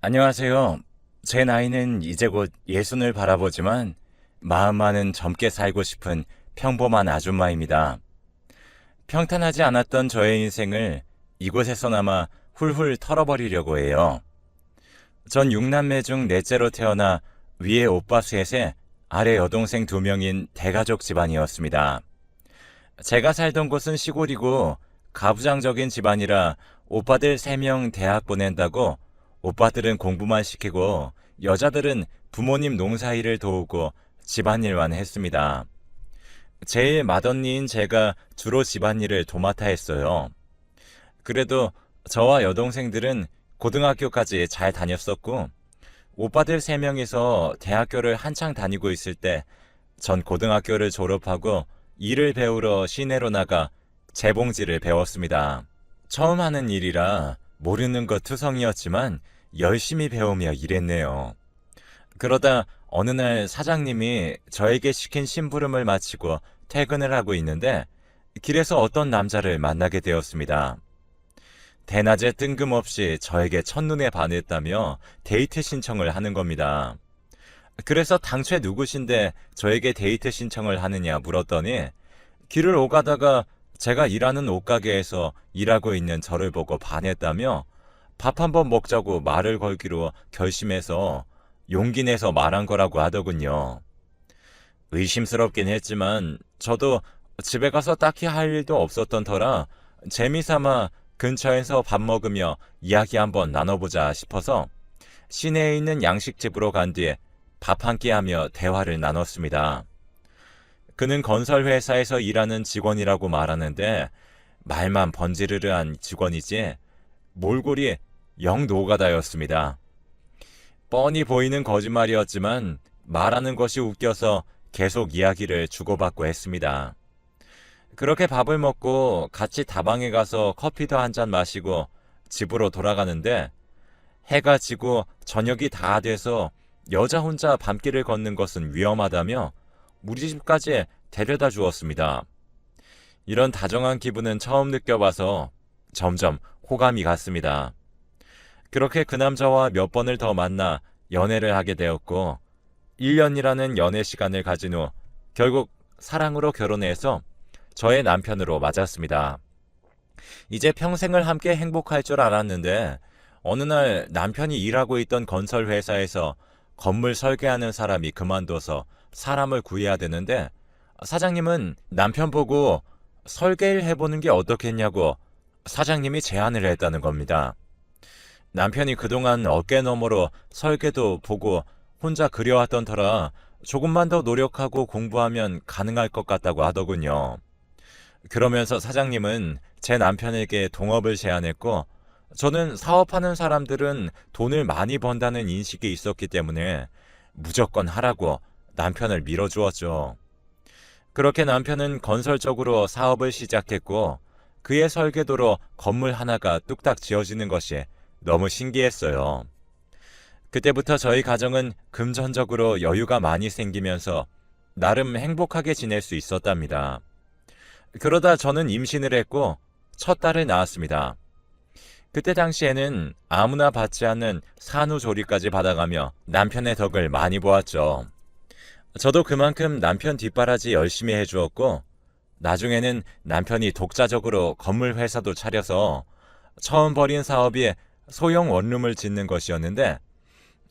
안녕하세요. 제 나이는 이제 곧 예순을 바라보지만 마음만은 젊게 살고 싶은 평범한 아줌마입니다. 평탄하지 않았던 저의 인생을 이곳에서나마 훌훌 털어버리려고 해요. 전 6남매 중 넷째로 태어나 위에 오빠 셋에 아래 여동생 2명인 대가족 집안이었습니다. 제가 살던 곳은 시골이고 가부장적인 집안이라 오빠들 3명 대학 보낸다고 오빠들은 공부만 시키고 여자들은 부모님 농사일을 도우고 집안일만 했습니다. 제일 맏언니인 제가 주로 집안일을 도맡아 했어요. 그래도 저와 여동생들은 고등학교까지 잘 다녔었고 오빠들 3명이서 대학교를 한창 다니고 있을 때 전 고등학교를 졸업하고 일을 배우러 시내로 나가 재봉질을 배웠습니다. 처음 하는 일이라 모르는 것 투성이었지만 열심히 배우며 일했네요. 그러다 어느 날 사장님이 저에게 시킨 심부름을 마치고 퇴근을 하고 있는데 길에서 어떤 남자를 만나게 되었습니다. 대낮에 뜬금없이 저에게 첫눈에 반했다며 데이트 신청을 하는 겁니다. 그래서 당최 누구신데 저에게 데이트 신청을 하느냐 물었더니 길을 오가다가 제가 일하는 옷가게에서 일하고 있는 저를 보고 반했다며 밥 한번 먹자고 말을 걸기로 결심해서 용기 내서 말한 거라고 하더군요. 의심스럽긴 했지만 저도 집에 가서 딱히 할 일도 없었던 터라 재미삼아 근처에서 밥 먹으며 이야기 한번 나눠보자 싶어서 시내에 있는 양식집으로 간 뒤에 밥 한 끼 하며 대화를 나눴습니다. 그는 건설회사에서 일하는 직원이라고 말하는데 말만 번지르르한 직원이지 몰골이 영 노가다였습니다. 뻔히 보이는 거짓말이었지만 말하는 것이 웃겨서 계속 이야기를 주고받고 했습니다. 그렇게 밥을 먹고 같이 다방에 가서 커피도 한 잔 마시고 집으로 돌아가는데 해가 지고 저녁이 다 돼서 여자 혼자 밤길을 걷는 것은 위험하다며 우리 집까지 데려다 주었습니다. 이런 다정한 기분은 처음 느껴봐서 점점 호감이 갔습니다. 그렇게 그 남자와 몇 번을 더 만나 연애를 하게 되었고 1년이라는 연애 시간을 가진 후 결국 사랑으로 결혼해서 저의 남편으로 맞았습니다. 이제 평생을 함께 행복할 줄 알았는데 어느 날 남편이 일하고 있던 건설 회사에서 건물 설계하는 사람이 그만둬서 사람을 구해야 되는데 사장님은 남편 보고 설계일 해보는 게 어떻겠냐고 사장님이 제안을 했다는 겁니다. 남편이 그동안 어깨너머로 설계도 보고 혼자 그려왔던 터라 조금만 더 노력하고 공부하면 가능할 것 같다고 하더군요. 그러면서 사장님은 제 남편에게 동업을 제안했고 저는 사업하는 사람들은 돈을 많이 번다는 인식이 있었기 때문에 무조건 하라고 남편을 밀어주었죠. 그렇게 남편은 건설적으로 사업을 시작했고 그의 설계도로 건물 하나가 뚝딱 지어지는 것이 너무 신기했어요. 그때부터 저희 가정은 금전적으로 여유가 많이 생기면서 나름 행복하게 지낼 수 있었답니다. 그러다 저는 임신을 했고 첫 딸을 낳았습니다. 그때 당시에는 아무나 받지 않는 산후조리까지 받아가며 남편의 덕을 많이 보았죠. 저도 그만큼 남편 뒷바라지 열심히 해주었고 나중에는 남편이 독자적으로 건물 회사도 차려서 처음 벌인 사업이 소형 원룸을 짓는 것이었는데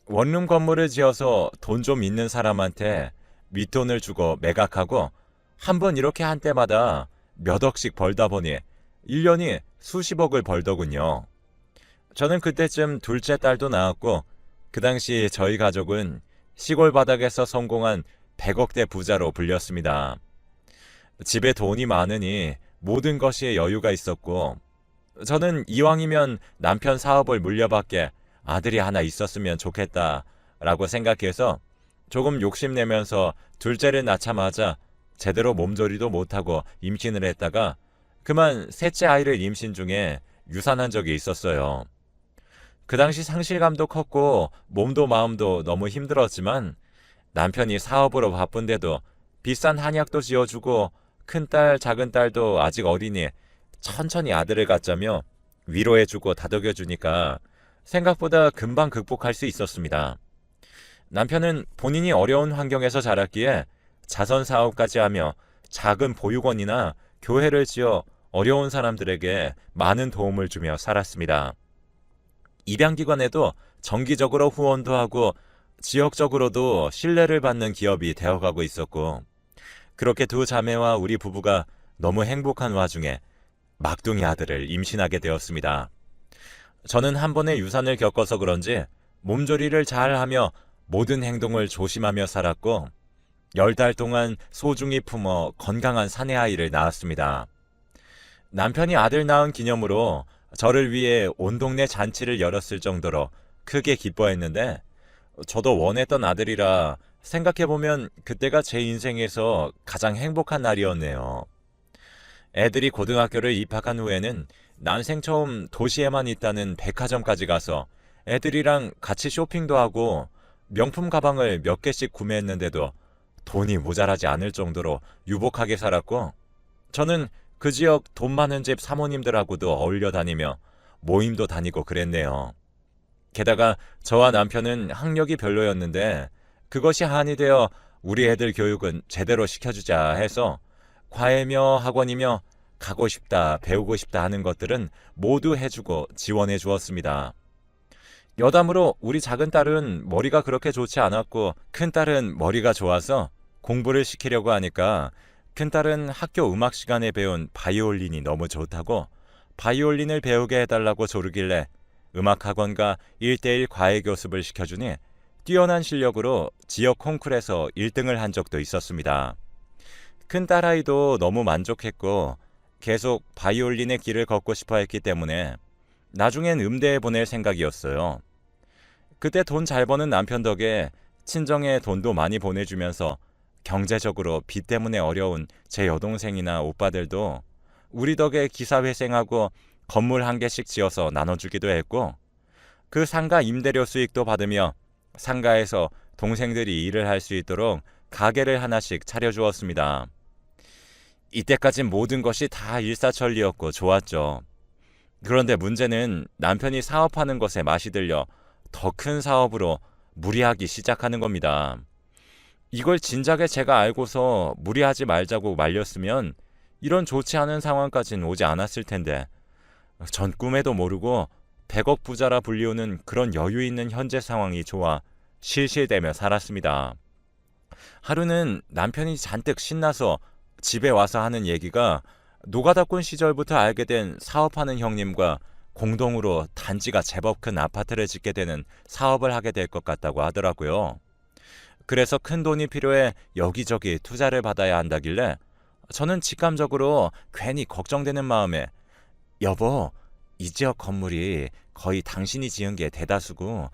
원룸 건물을 지어서 돈 좀 있는 사람한테 윗돈을 주고 매각하고 한 번 이렇게 한 때마다 몇 억씩 벌다 보니 1년이 수십억을 벌더군요. 저는 그때쯤 둘째 딸도 낳았고 그 당시 저희 가족은 시골 바닥에서 성공한 100억대 부자로 불렸습니다. 집에 돈이 많으니 모든 것이 여유가 있었고 저는 이왕이면 남편 사업을 물려받게 아들이 하나 있었으면 좋겠다라고 생각해서 조금 욕심내면서 둘째를 낳자마자 제대로 몸조리도 못하고 임신을 했다가 그만 셋째 아이를 임신 중에 유산한 적이 있었어요. 그 당시 상실감도 컸고 몸도 마음도 너무 힘들었지만 남편이 사업으로 바쁜데도 비싼 한약도 지어주고 큰딸 작은딸도 아직 어리니 천천히 아들을 갖자며 위로해주고 다독여주니까 생각보다 금방 극복할 수 있었습니다. 남편은 본인이 어려운 환경에서 자랐기에 자선 사업까지 하며 작은 보육원이나 교회를 지어 어려운 사람들에게 많은 도움을 주며 살았습니다. 입양기관에도 정기적으로 후원도 하고 지역적으로도 신뢰를 받는 기업이 되어가고 있었고, 그렇게 두 자매와 우리 부부가 너무 행복한 와중에 막둥이 아들을 임신하게 되었습니다. 저는 한 번의 유산을 겪어서 그런지 몸조리를 잘하며 모든 행동을 조심하며 살았고 10달 동안 소중히 품어 건강한 사내 아이를 낳았습니다. 남편이 아들 낳은 기념으로 저를 위해 온 동네 잔치를 열었을 정도로 크게 기뻐했는데 저도 원했던 아들이라 생각해보면 그때가 제 인생에서 가장 행복한 날이었네요. 애들이 고등학교를 입학한 후에는 난생 처음 도시에만 있다는 백화점까지 가서 애들이랑 같이 쇼핑도 하고 명품 가방을 몇 개씩 구매했는데도 돈이 모자라지 않을 정도로 유복하게 살았고, 저는 그 지역 돈 많은 집 사모님들하고도 어울려 다니며 모임도 다니고 그랬네요. 게다가 저와 남편은 학력이 별로였는데 그것이 한이 되어 우리 애들 교육은 제대로 시켜주자 해서 과외며 학원이며 가고 싶다, 배우고 싶다 하는 것들은 모두 해주고 지원해 주었습니다. 여담으로 우리 작은 딸은 머리가 그렇게 좋지 않았고 큰 딸은 머리가 좋아서 공부를 시키려고 하니까 큰 딸은 학교 음악 시간에 배운 바이올린이 너무 좋다고 바이올린을 배우게 해달라고 조르길래 음악학원과 1:1 과외 교습을 시켜주니 뛰어난 실력으로 지역 콩쿨에서 1등을 한 적도 있었습니다. 큰 딸아이도 너무 만족했고 계속 바이올린의 길을 걷고 싶어 했기 때문에 나중엔 음대에 보낼 생각이었어요. 그때 돈 잘 버는 남편 덕에 친정에 돈도 많이 보내주면서 경제적으로 빚 때문에 어려운 제 여동생이나 오빠들도 우리 덕에 기사회생하고 건물 1개씩 지어서 나눠주기도 했고, 그 상가 임대료 수익도 받으며 상가에서 동생들이 일을 할 수 있도록 가게를 하나씩 차려주었습니다. 이때까진 모든 것이 다 일사천리였고 좋았죠. 그런데 문제는 남편이 사업하는 것에 맛이 들려 더 큰 사업으로 무리하기 시작하는 겁니다. 이걸 진작에 제가 알고서 무리하지 말자고 말렸으면 이런 좋지 않은 상황까지는 오지 않았을 텐데, 전 꿈에도 모르고 100억 부자라 불리우는 그런 여유 있는 현재 상황이 좋아 실실대며 살았습니다. 하루는 남편이 잔뜩 신나서 집에 와서 하는 얘기가 노가다꾼 시절부터 알게 된 사업하는 형님과 공동으로 단지가 제법 큰 아파트를 짓게 되는 사업을 하게 될 것 같다고 하더라고요. 그래서 큰 돈이 필요해 여기저기 투자를 받아야 한다길래 저는 직감적으로 괜히 걱정되는 마음에 여보, 이 지역 건물이 거의 당신이 지은 게 대다수고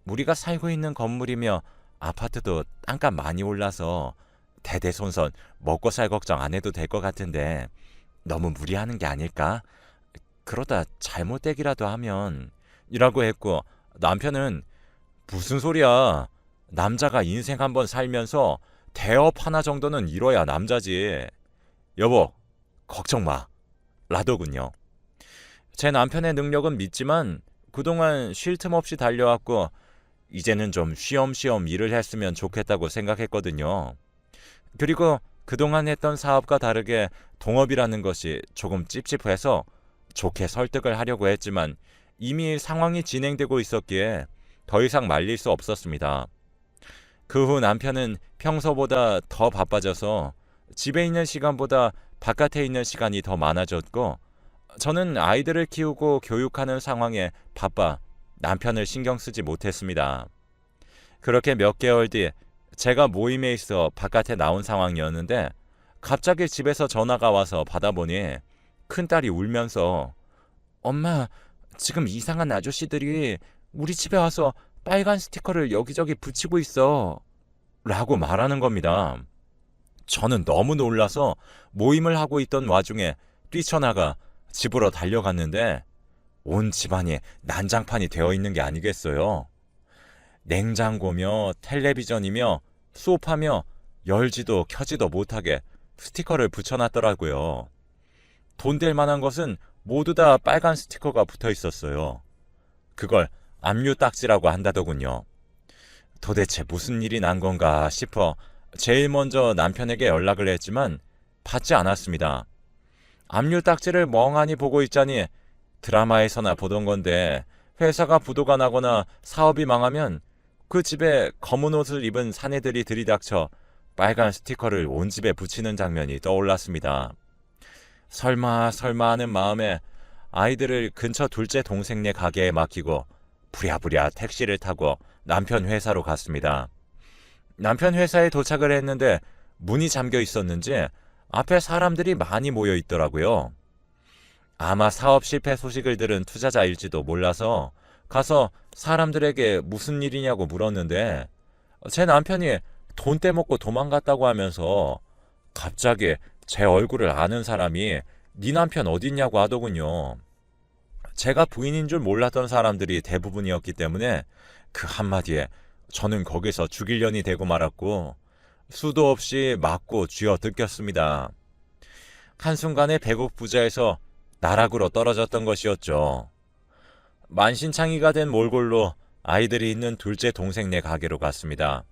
우리가 살고 있는 건물이며 아파트도 땅값 많이 올라서 대대손손 먹고 살 걱정 안 해도 될 것 같은데 너무 무리하는 게 아닐까? 그러다 잘못되기라도 하면 이라고 했고, 남편은 무슨 소리야, 남자가 인생 한번 살면서 대업 하나 정도는 이뤄야 남자지, 여보 걱정 마 라더군요. 제 남편의 능력은 믿지만 그동안 쉴 틈 없이 달려왔고 이제는 좀 쉬엄쉬엄 일을 했으면 좋겠다고 생각했거든요. 그리고 그동안 했던 사업과 다르게 동업이라는 것이 조금 찝찝해서 좋게 설득을 하려고 했지만 이미 상황이 진행되고 있었기에 더 이상 말릴 수 없었습니다. 그 후 남편은 평소보다 더 바빠져서 집에 있는 시간보다 바깥에 있는 시간이 더 많아졌고, 저는 아이들을 키우고 교육하는 상황에 바빠 남편을 신경 쓰지 못했습니다. 그렇게 몇 개월 뒤 제가 모임에 있어 바깥에 나온 상황이었는데 갑자기 집에서 전화가 와서 받아보니 큰딸이 울면서 엄마, 지금 이상한 아저씨들이 우리 집에 와서 빨간 스티커를 여기저기 붙이고 있어 라고 말하는 겁니다. 저는 너무 놀라서 모임을 하고 있던 와중에 뛰쳐나가 집으로 달려갔는데 온 집안이 난장판이 되어 있는 게 아니겠어요. 냉장고며 텔레비전이며 소파며 열지도 켜지도 못하게 스티커를 붙여놨더라고요. 돈 될 만한 것은 모두 다 빨간 스티커가 붙어 있었어요. 그걸 압류딱지라고 한다더군요. 도대체 무슨 일이 난 건가 싶어 제일 먼저 남편에게 연락을 했지만 받지 않았습니다. 압류딱지를 멍하니 보고 있자니 드라마에서나 보던 건데 회사가 부도가 나거나 사업이 망하면 그 집에 검은 옷을 입은 사내들이 들이닥쳐 빨간 스티커를 온 집에 붙이는 장면이 떠올랐습니다. 설마 하는 마음에 아이들을 근처 둘째 동생네 가게에 맡기고 부랴부랴 택시를 타고 남편 회사로 갔습니다. 남편 회사에 도착을 했는데 문이 잠겨 있었는지 앞에 사람들이 많이 모여 있더라고요. 아마 사업 실패 소식을 들은 투자자일지도 몰라서 가서 사람들에게 무슨 일이냐고 물었는데 제 남편이 돈 떼먹고 도망갔다고 하면서 갑자기 제 얼굴을 아는 사람이 네 남편 어딨냐고 하더군요. 제가 부인인 줄 몰랐던 사람들이 대부분이었기 때문에 그 한마디에 저는 거기서 죽일년이 되고 말았고 수도 없이 맞고 쥐어 뜯겼습니다. 한순간에 배국 부자에서 나락으로 떨어졌던 것이었죠. 만신창이가 된 몰골로 아이들이 있는 둘째 동생네 가게로 갔습니다.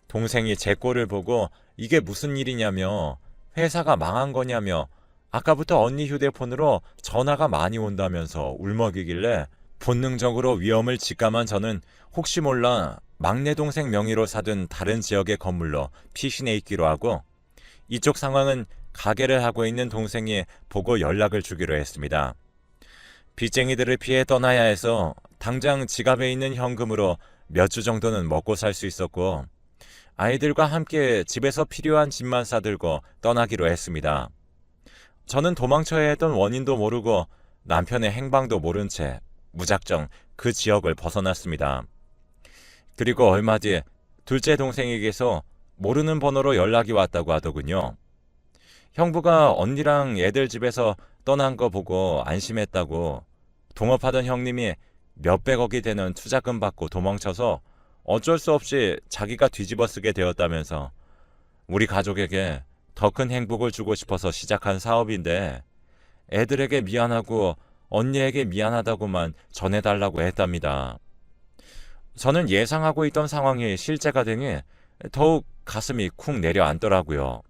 동생이 제 꼴을 보고 이게 무슨 일이냐며 회사가 망한 거냐며 아까부터 언니 휴대폰으로 전화가 많이 온다면서 울먹이길래 본능적으로 위험을 직감한 저는 혹시 몰라 막내 동생 명의로 사둔 다른 지역의 건물로 피신해 있기로 하고 이쪽 상황은 가게를 하고 있는 동생이 보고 연락을 주기로 했습니다. 빚쟁이들을 피해 떠나야 해서 당장 지갑에 있는 현금으로 몇 주 정도는 먹고 살 수 있었고 아이들과 함께 집에서 필요한 짐만 싸들고 떠나기로 했습니다. 저는 도망쳐야 했던 원인도 모르고 남편의 행방도 모른 채 무작정 그 지역을 벗어났습니다. 그리고 얼마 뒤 둘째 동생에게서 모르는 번호로 연락이 왔다고 하더군요. 형부가 언니랑 애들 집에서 떠난 거 보고 안심했다고 동업하던 형님이 몇백억이 되는 투자금 받고 도망쳐서 어쩔 수 없이 자기가 뒤집어 쓰게 되었다면서 우리 가족에게 더 큰 행복을 주고 싶어서 시작한 사업인데 애들에게 미안하고 언니에게 미안하다고만 전해달라고 했답니다. 저는 예상하고 있던 상황이 실제가 되니 더욱 가슴이 쿵 내려앉더라고요.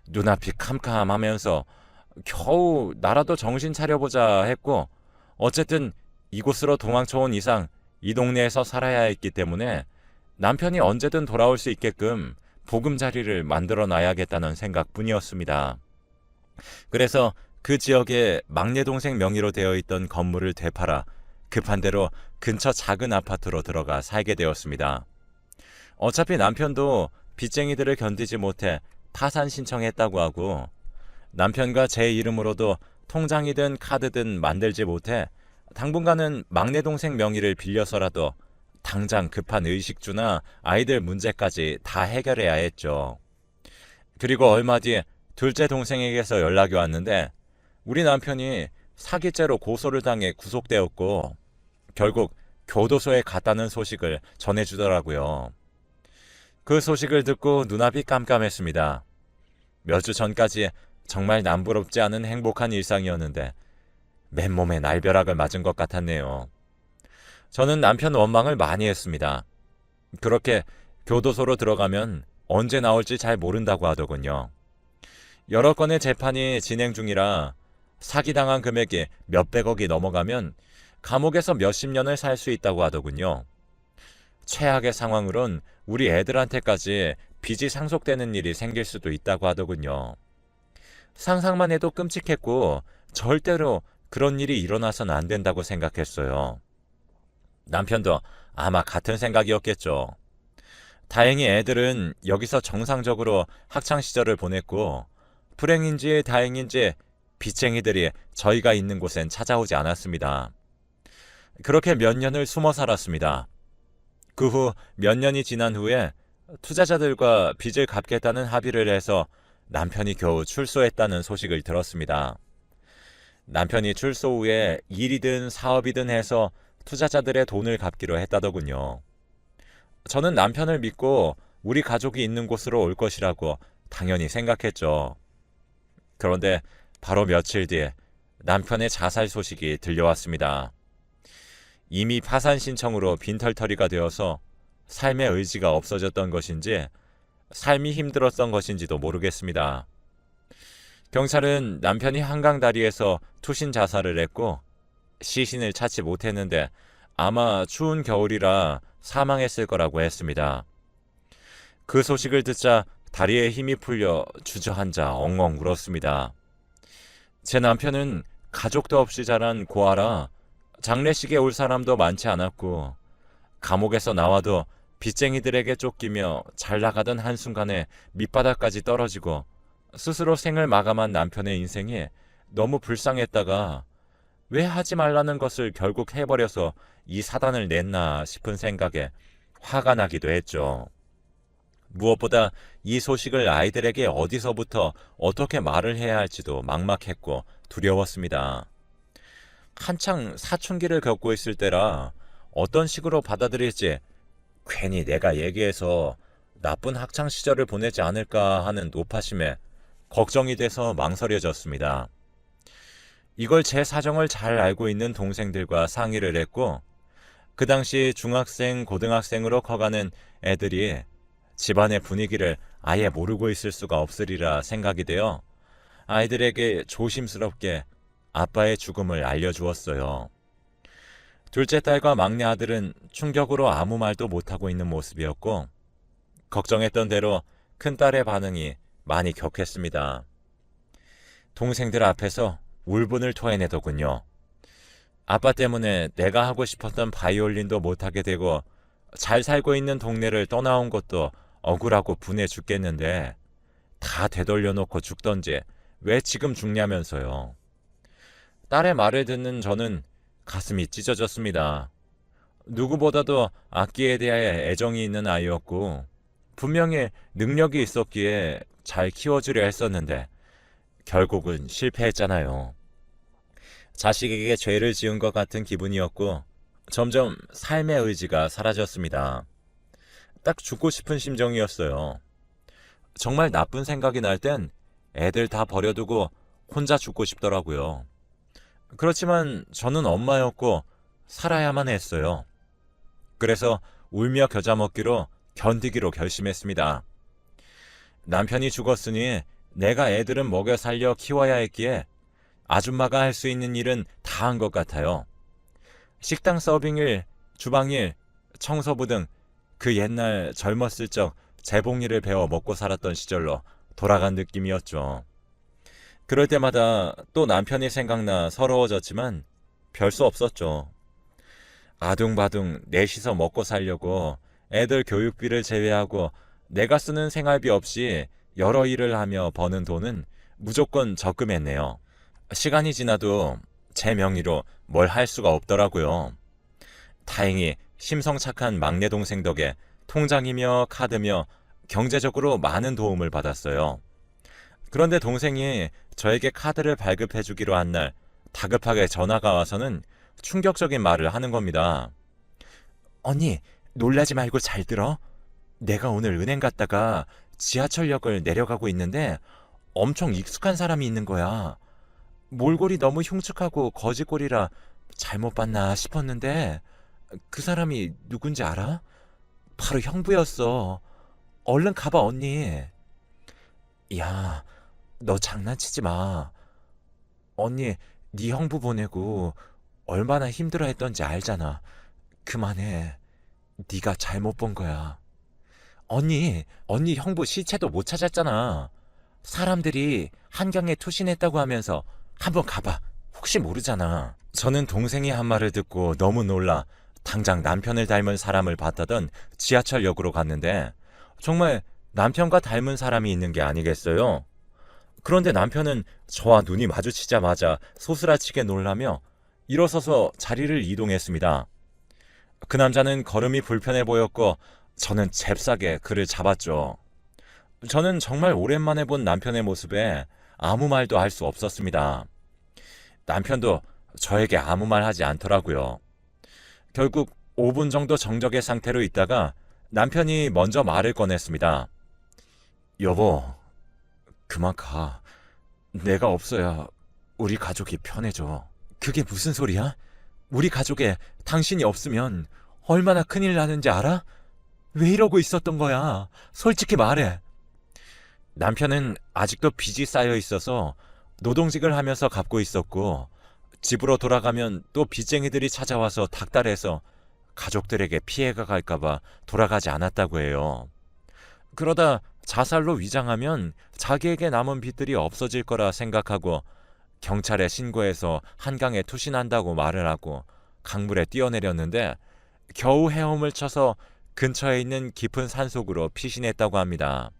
눈앞이 캄캄하면서 겨우 나라도 정신 차려보자 했고 어쨌든 이곳으로 도망쳐온 이상 이 동네에서 살아야 했기 때문에 남편이 언제든 돌아올 수 있게끔 보금자리를 만들어 놔야겠다는 생각뿐이었습니다. 그래서 그 지역에 막내 동생 명의로 되어 있던 건물을 되팔아 급한 대로 근처 작은 아파트로 들어가 살게 되었습니다. 어차피 남편도 빚쟁이들을 견디지 못해 파산 신청했다고 하고 남편과 제 이름으로도 통장이든 카드든 만들지 못해 당분간은 막내 동생 명의를 빌려서라도 당장 급한 의식주나 아이들 문제까지 다 해결해야 했죠. 그리고 얼마 뒤 둘째 동생에게서 연락이 왔는데 우리 남편이 사기죄로 고소를 당해 구속되었고 결국 교도소에 갔다는 소식을 전해주더라고요. 그 소식을 듣고 눈앞이 깜깜했습니다. 몇 주 전까지 정말 남부럽지 않은 행복한 일상이었는데 맨몸에 날벼락을 맞은 것 같았네요. 저는 남편 원망을 많이 했습니다. 그렇게 교도소로 들어가면 언제 나올지 잘 모른다고 하더군요. 여러 건의 재판이 진행 중이라 사기당한 금액이 몇백억이 넘어가면 감옥에서 몇십 년을 살 수 있다고 하더군요. 최악의 상황으론 우리 애들한테까지 빚이 상속되는 일이 생길 수도 있다고 하더군요. 상상만 해도 끔찍했고 절대로 그런 일이 일어나서는 안 된다고 생각했어요. 남편도 아마 같은 생각이었겠죠. 다행히 애들은 여기서 정상적으로 학창시절을 보냈고 불행인지 다행인지 빚쟁이들이 저희가 있는 곳엔 찾아오지 않았습니다. 그렇게 몇 년을 숨어 살았습니다. 그 후 몇 년이 지난 후에 투자자들과 빚을 갚겠다는 합의를 해서 남편이 겨우 출소했다는 소식을 들었습니다. 남편이 출소 후에 일이든 사업이든 해서 투자자들의 돈을 갚기로 했다더군요. 저는 남편을 믿고 우리 가족이 있는 곳으로 올 것이라고 당연히 생각했죠. 그런데 바로 며칠 뒤에 남편의 자살 소식이 들려왔습니다. 이미 파산 신청으로 빈털터리가 되어서 삶의 의지가 없어졌던 것인지 삶이 힘들었던 것인지도 모르겠습니다. 경찰은 남편이 한강 다리에서 투신 자살을 했고 시신을 찾지 못했는데 아마 추운 겨울이라 사망했을 거라고 했습니다. 그 소식을 듣자 다리에 힘이 풀려 주저앉아 엉엉 울었습니다. 제 남편은 가족도 없이 자란 고아라 장례식에 올 사람도 많지 않았고 감옥에서 나와도 빚쟁이들에게 쫓기며 잘 나가던 한순간에 밑바닥까지 떨어지고 스스로 생을 마감한 남편의 인생이 너무 불쌍했다가 왜 하지 말라는 것을 결국 해버려서 이 사단을 냈나 싶은 생각에 화가 나기도 했죠. 무엇보다 이 소식을 아이들에게 어디서부터 어떻게 말을 해야 할지도 막막했고 두려웠습니다. 한창 사춘기를 겪고 있을 때라 어떤 식으로 받아들일지 괜히 내가 얘기해서 나쁜 학창 시절을 보내지 않을까 하는 노파심에 걱정이 돼서 망설여졌습니다. 이걸 제 사정을 잘 알고 있는 동생들과 상의를 했고 그 당시 중학생, 고등학생으로 커가는 애들이 집안의 분위기를 아예 모르고 있을 수가 없으리라 생각이 되어 아이들에게 조심스럽게 아빠의 죽음을 알려주었어요. 둘째 딸과 막내 아들은 충격으로 아무 말도 못하고 있는 모습이었고 걱정했던 대로 큰딸의 반응이 많이 격했습니다. 동생들 앞에서 울분을 토해내더군요. 아빠 때문에 내가 하고 싶었던 바이올린도 못하게 되고 잘 살고 있는 동네를 떠나온 것도 억울하고 분해 죽겠는데 다 되돌려놓고 죽던지 왜 지금 죽냐면서요. 딸의 말을 듣는 저는 가슴이 찢어졌습니다. 누구보다도 악기에 대해 애정이 있는 아이였고 분명히 능력이 있었기에 잘 키워주려 했었는데 결국은 실패했잖아요. 자식에게 죄를 지은 것 같은 기분이었고 점점 삶의 의지가 사라졌습니다. 딱 죽고 싶은 심정이었어요. 정말 나쁜 생각이 날 땐 애들 다 버려두고 혼자 죽고 싶더라고요. 그렇지만 저는 엄마였고 살아야만 했어요. 그래서 울며 겨자 먹기로 견디기로 결심했습니다. 남편이 죽었으니 내가 애들은 먹여 살려 키워야 했기에 아줌마가 할 수 있는 일은 다 한 것 같아요. 식당 서빙일, 주방일, 청소부 등 그 옛날 젊었을 적 재봉일을 배워 먹고 살았던 시절로 돌아간 느낌이었죠. 그럴 때마다 또 남편이 생각나 서러워졌지만 별 수 없었죠. 아둥바둥 넷이서 먹고 살려고 애들 교육비를 제외하고 내가 쓰는 생활비 없이 여러 일을 하며 버는 돈은 무조건 적금했네요. 시간이 지나도 제 명의로 뭘 할 수가 없더라고요. 다행히 심성착한 막내 동생 덕에 통장이며 카드며 경제적으로 많은 도움을 받았어요. 그런데 동생이 저에게 카드를 발급해 주기로 한 날 다급하게 전화가 와서는 충격적인 말을 하는 겁니다. 언니, 놀라지 말고 잘 들어. 내가 오늘 은행 갔다가 지하철역을 내려가고 있는데 엄청 익숙한 사람이 있는 거야. 몰골이 너무 흉측하고 거지꼴이라 잘못 봤나 싶었는데 그 사람이 누군지 알아? 바로 형부였어. 얼른 가봐, 언니. 야, 너 장난치지 마. 언니, 네 형부 보내고 얼마나 힘들어했던지 알잖아. 그만해. 네가 잘못 본 거야. 언니 형부 시체도 못 찾았잖아. 사람들이 한강에 투신했다고 하면서 한번 가봐. 혹시 모르잖아. 저는 동생이 한 말을 듣고 너무 놀라 당장 남편을 닮은 사람을 봤다던 지하철역으로 갔는데 정말 남편과 닮은 사람이 있는 게 아니겠어요? 그런데 남편은 저와 눈이 마주치자마자 소스라치게 놀라며 일어서서 자리를 이동했습니다. 그 남자는 걸음이 불편해 보였고 저는 잽싸게 그를 잡았죠. 저는 정말 오랜만에 본 남편의 모습에 아무 말도 할 수 없었습니다. 남편도 저에게 아무 말 하지 않더라고요. 결국 5분 정도 정적의 상태로 있다가 남편이 먼저 말을 꺼냈습니다. 여보, 그만 가. 내가 없어야 우리 가족이 편해져. 그게 무슨 소리야? 우리 가족에 당신이 없으면 얼마나 큰일 나는지 알아? 왜 이러고 있었던 거야? 솔직히 말해. 남편은 아직도 빚이 쌓여 있어서 노동직을 하면서 갚고 있었고, 집으로 돌아가면 또 빚쟁이들이 찾아와서 닥달해서 가족들에게 피해가 갈까봐 돌아가지 않았다고 해요. 그러다 자살로 위장하면 자기에게 남은 빚들이 없어질 거라 생각하고 경찰에 신고해서 한강에 투신한다고 말을 하고 강물에 뛰어내렸는데 겨우 헤엄을 쳐서 근처에 있는 깊은 산속으로 피신했다고 합니다.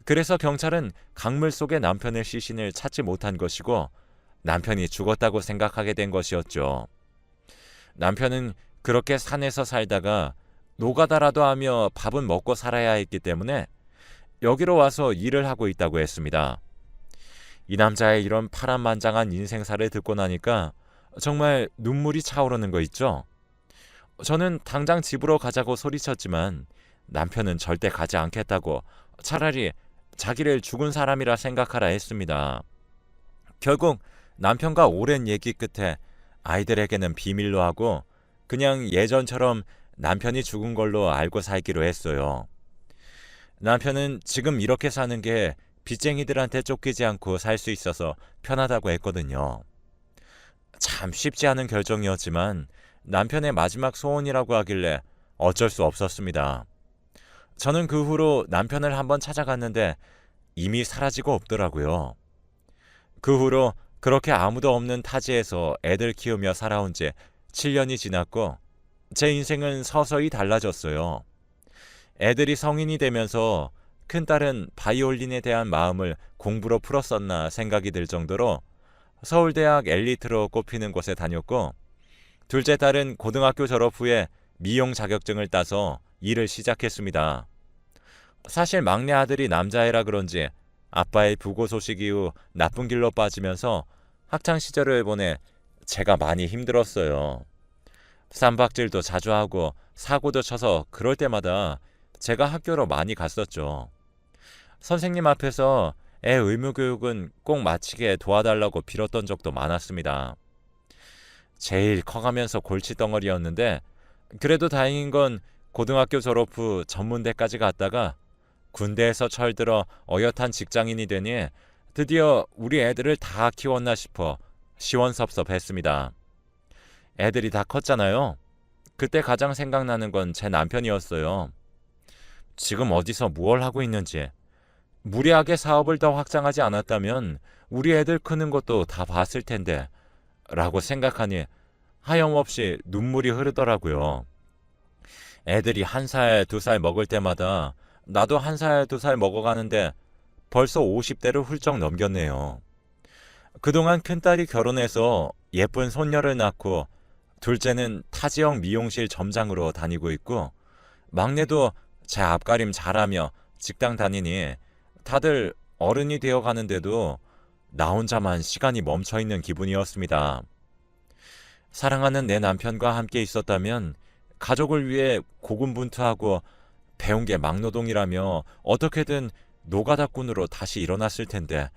그래서 경찰은 강물 속의 남편의 시신을 찾지 못한 것이고 남편이 죽었다고 생각하게 된 것이었죠. 남편은 그렇게 산에서 살다가 노가다라도 하며 밥은 먹고 살아야 했기 때문에 여기로 와서 일을 하고 있다고 했습니다. 이 남자의 이런 파란만장한 인생사를 듣고 나니까 정말 눈물이 차오르는 거 있죠? 저는 당장 집으로 가자고 소리쳤지만 남편은 절대 가지 않겠다고 차라리 자기를 죽은 사람이라 생각하라 했습니다. 결국 남편과 오랜 얘기 끝에 아이들에게는 비밀로 하고 그냥 예전처럼 남편이 죽은 걸로 알고 살기로 했어요. 남편은 지금 이렇게 사는 게 빚쟁이들한테 쫓기지 않고 살 수 있어서 편하다고 했거든요. 참 쉽지 않은 결정이었지만 남편의 마지막 소원이라고 하길래 어쩔 수 없었습니다. 저는 그 후로 남편을 한번 찾아갔는데 이미 사라지고 없더라고요. 그 후로 그렇게 아무도 없는 타지에서 애들 키우며 살아온 지 7년이 지났고 제 인생은 서서히 달라졌어요. 애들이 성인이 되면서 큰딸은 바이올린에 대한 마음을 공부로 풀었었나 생각이 들 정도로 서울대학 엘리트로 꼽히는 곳에 다녔고 둘째 딸은 고등학교 졸업 후에 미용 자격증을 따서 일을 시작했습니다. 사실 막내 아들이 남자애라 그런지 아빠의 부고 소식 이후 나쁜 길로 빠지면서 학창 시절을 보내 제가 많이 힘들었어요. 쌈박질도 자주 하고 사고도 쳐서 그럴 때마다 제가 학교로 많이 갔었죠. 선생님 앞에서 애 의무교육은 꼭 마치게 도와달라고 빌었던 적도 많았습니다. 제일 커가면서 골칫덩어리였는데 그래도 다행인 건 고등학교 졸업 후 전문대까지 갔다가 군대에서 철들어 어엿한 직장인이 되니 드디어 우리 애들을 다 키웠나 싶어 시원섭섭했습니다. 애들이 다 컸잖아요. 그때 가장 생각나는 건 제 남편이었어요. 지금 어디서 무얼 하고 있는지, 무리하게 사업을 더 확장하지 않았다면 우리 애들 크는 것도 다 봤을 텐데 라고 생각하니 하염없이 눈물이 흐르더라고요. 애들이 1살, 2살 먹을 때마다 나도 1살, 2살 먹어가는데 벌써 50대를 훌쩍 넘겼네요. 그동안 큰딸이 결혼해서 예쁜 손녀를 낳고 둘째는 타지역 미용실 점장으로 다니고 있고 막내도 제 앞가림 잘하며 직장 다니니 다들 어른이 되어 가는데도 나 혼자만 시간이 멈춰있는 기분이었습니다. 사랑하는 내 남편과 함께 있었다면 가족을 위해 고군분투하고 배운 게 막노동이라며 어떻게든 노가다꾼으로 다시 일어났을 텐데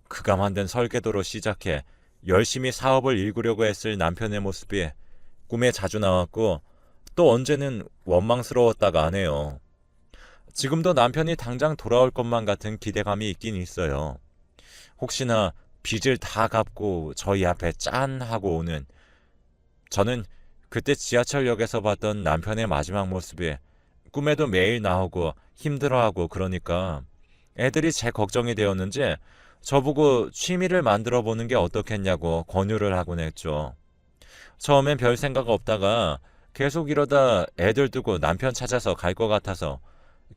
그가 만든 설계도로 시작해 열심히 사업을 일구려고 했을 남편의 모습이 꿈에 자주 나왔고 또 언제는 원망스러웠다가 하네요. 지금도 남편이 당장 돌아올 것만 같은 기대감이 있긴 있어요. 혹시나 빚을 다 갚고 저희 앞에 짠 하고 오는 저는 그때 지하철역에서 봤던 남편의 마지막 모습이 꿈에도 매일 나오고 힘들어하고 그러니까 애들이 제 걱정이 되었는지 저보고 취미를 만들어 보는 게 어떻겠냐고 권유를 하곤 했죠. 처음엔 별 생각 없다가 계속 이러다 애들 두고 남편 찾아서 갈 것 같아서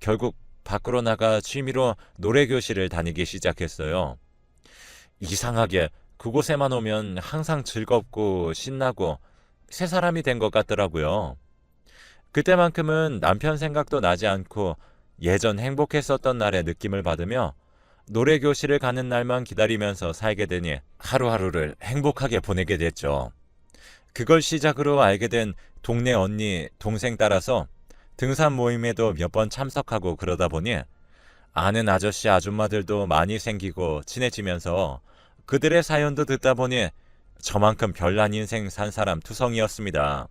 결국 밖으로 나가 취미로 노래교실을 다니기 시작했어요. 이상하게 그곳에만 오면 항상 즐겁고 신나고 새 사람이 된 것 같더라고요. 그때만큼은 남편 생각도 나지 않고 예전 행복했었던 날의 느낌을 받으며 노래교실을 가는 날만 기다리면서 살게 되니 하루하루를 행복하게 보내게 됐죠. 그걸 시작으로 알게 된 동네 언니, 동생 따라서 등산 모임에도 몇 번 참석하고 그러다 보니 아는 아저씨, 아줌마들도 많이 생기고 친해지면서 그들의 사연도 듣다 보니 저만큼 별난 인생 산 사람 투성이었습니다.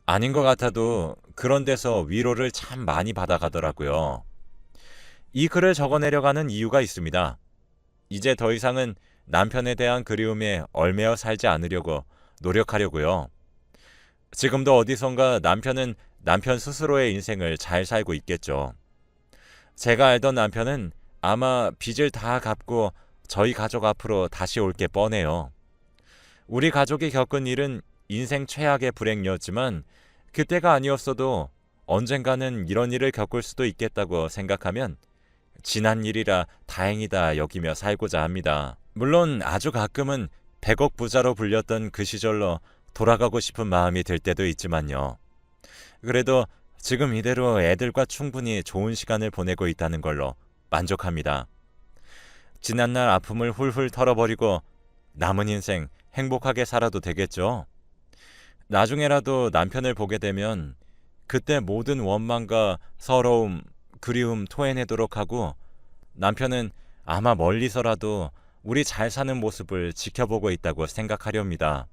아닌 것 같아도 그런 데서 위로를 참 많이 받아가더라고요. 이 글을 적어내려가는 이유가 있습니다. 이제 더 이상은 남편에 대한 그리움에 얽매여 살지 않으려고 노력하려고요. 지금도 어디선가 남편은 남편 스스로의 인생을 잘 살고 있겠죠. 제가 알던 남편은 아마 빚을 다 갚고 저희 가족 앞으로 다시 올 게 뻔해요. 우리 가족이 겪은 일은 인생 최악의 불행이었지만 그때가 아니었어도 언젠가는 이런 일을 겪을 수도 있겠다고 생각하면 지난 일이라 다행이다 여기며 살고자 합니다. 물론 아주 가끔은 100억 부자로 불렸던 그 시절로 돌아가고 싶은 마음이 들 때도 있지만요. 그래도 지금 이대로 애들과 충분히 좋은 시간을 보내고 있다는 걸로 만족합니다. 지난날 아픔을 훌훌 털어버리고 남은 인생 행복하게 살아도 되겠죠. 나중에라도 남편을 보게 되면 그때 모든 원망과 서러움, 그리움 토해내도록 하고 남편은 아마 멀리서라도 우리 잘 사는 모습을 지켜보고 있다고 생각하렵니다.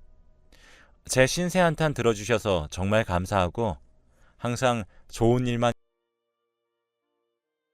제 신세 한탄 들어주셔서 정말 감사하고 항상 좋은 일만